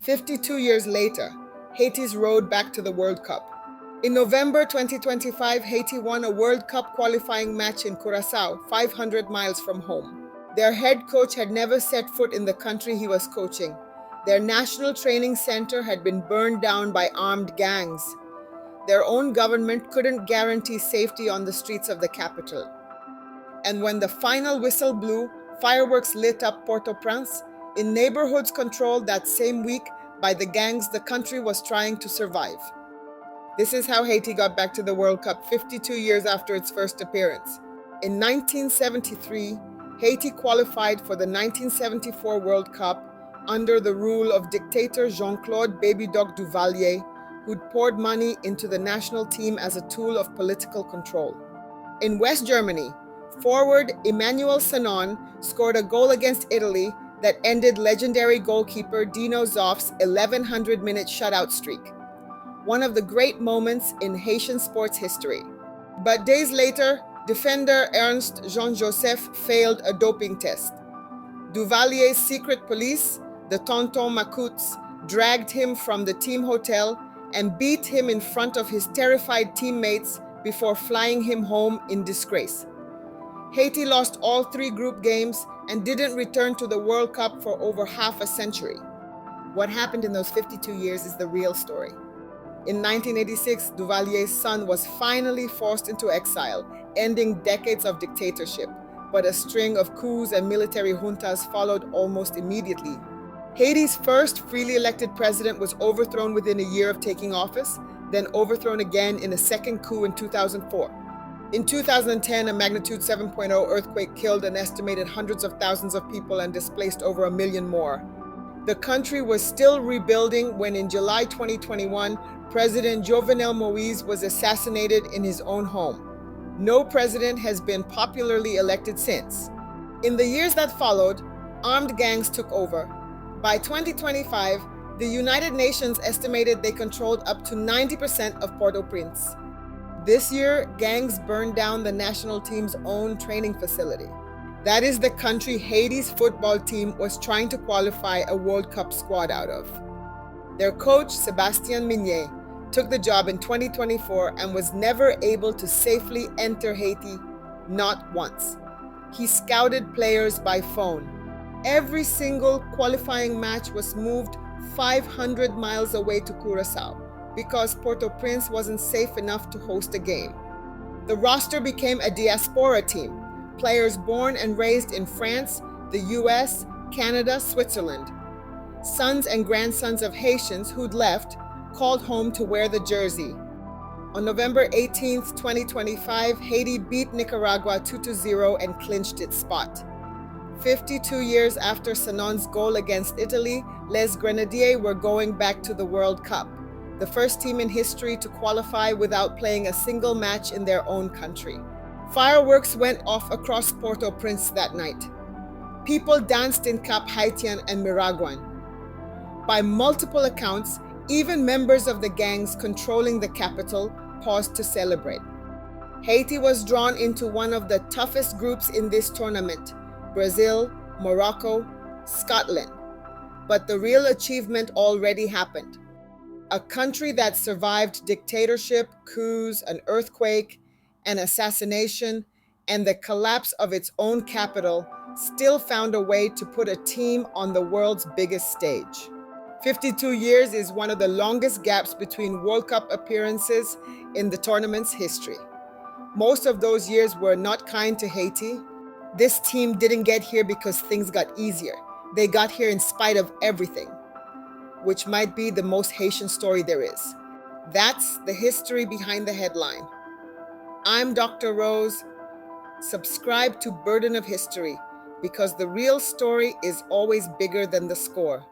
52 years later, Haiti's road back to the World Cup. In November 2025, Haiti won a World Cup qualifying match in Curaçao, 500 miles from home. Their head coach had never set foot in the country he was coaching. Their national training center had been burned down by armed gangs. Their own government couldn't guarantee safety on the streets of the capital. And when the final whistle blew, fireworks lit up Port-au-Prince in neighborhoods controlled that same week by the gangs the country was trying to survive. This is how Haiti got back to the World Cup 52 years after its first appearance. In 1973, Haiti qualified for the 1974 World Cup under the rule of dictator Jean-Claude Baby Doc Duvalier, who'd poured money into the national team as a tool of political control. In West Germany, forward Emmanuel Sanon scored a goal against Italy that ended legendary goalkeeper Dino Zoff's 1,100-minute shutout streak, one of the great moments in Haitian sports history. But days later, defender Ernst Jean-Joseph failed a doping test. Duvalier's secret police, the Tonton Macoutes, dragged him from the team hotel and beat him in front of his terrified teammates before flying him home in disgrace. Haiti lost all 3 group games and didn't return to the World Cup for over half a century. What happened in those 52 years is the real story. In 1986, Duvalier's son was finally forced into exile, ending decades of dictatorship, but a string of coups and military juntas followed almost immediately. Haiti's first freely elected president was overthrown within a year of taking office, then overthrown again in a second coup in 2004. In 2010, a magnitude 7.0 earthquake killed an estimated hundreds of thousands of people and displaced over 1 million more. The country was still rebuilding when in July 2021, President Jovenel Moïse was assassinated in his own home. No president has been popularly elected since. In the years that followed, armed gangs took over. By 2025, the United Nations estimated they controlled up to 90% of Port-au-Prince. This year, gangs burned down the national team's own training facility. That is the country Haiti's football team was trying to qualify a World Cup squad out of. Their coach, Sébastien Migné, took the job in 2024 and was never able to safely enter Haiti, not once. He scouted players by phone. Every single qualifying match was moved 500 miles away to Curaçao because Port-au-Prince wasn't safe enough to host a game. The roster became a Diaspora team, players born and raised in France, the US, Canada, Switzerland. Sons and grandsons of Haitians who'd left called home to wear the jersey. On November 18, 2025, Haiti beat Nicaragua 2-0 and clinched its spot. 52 years after Sanon's goal against Italy, Les Grenadiers were going back to the World Cup, the first team in history to qualify without playing a single match in their own country. Fireworks went off across Port-au-Prince that night. People danced in Cap Haitian and Miraguan. By multiple accounts, even members of the gangs controlling the capital paused to celebrate. Haiti was drawn into one of the toughest groups in this tournament: Brazil, Morocco, Scotland. But the real achievement already happened. A country that survived dictatorship, coups, an earthquake, an assassination, and the collapse of its own capital still found a way to put a team on the world's biggest stage. 52 years is one of the longest gaps between World Cup appearances in the tournament's history. Most of those years were not kind to Haiti. This team didn't get here because things got easier. They got here in spite of everything, which might be the most Haitian story there is. That's the history behind the headline. I'm Dr. Rose. Subscribe to Burden of History because the real story is always bigger than the score.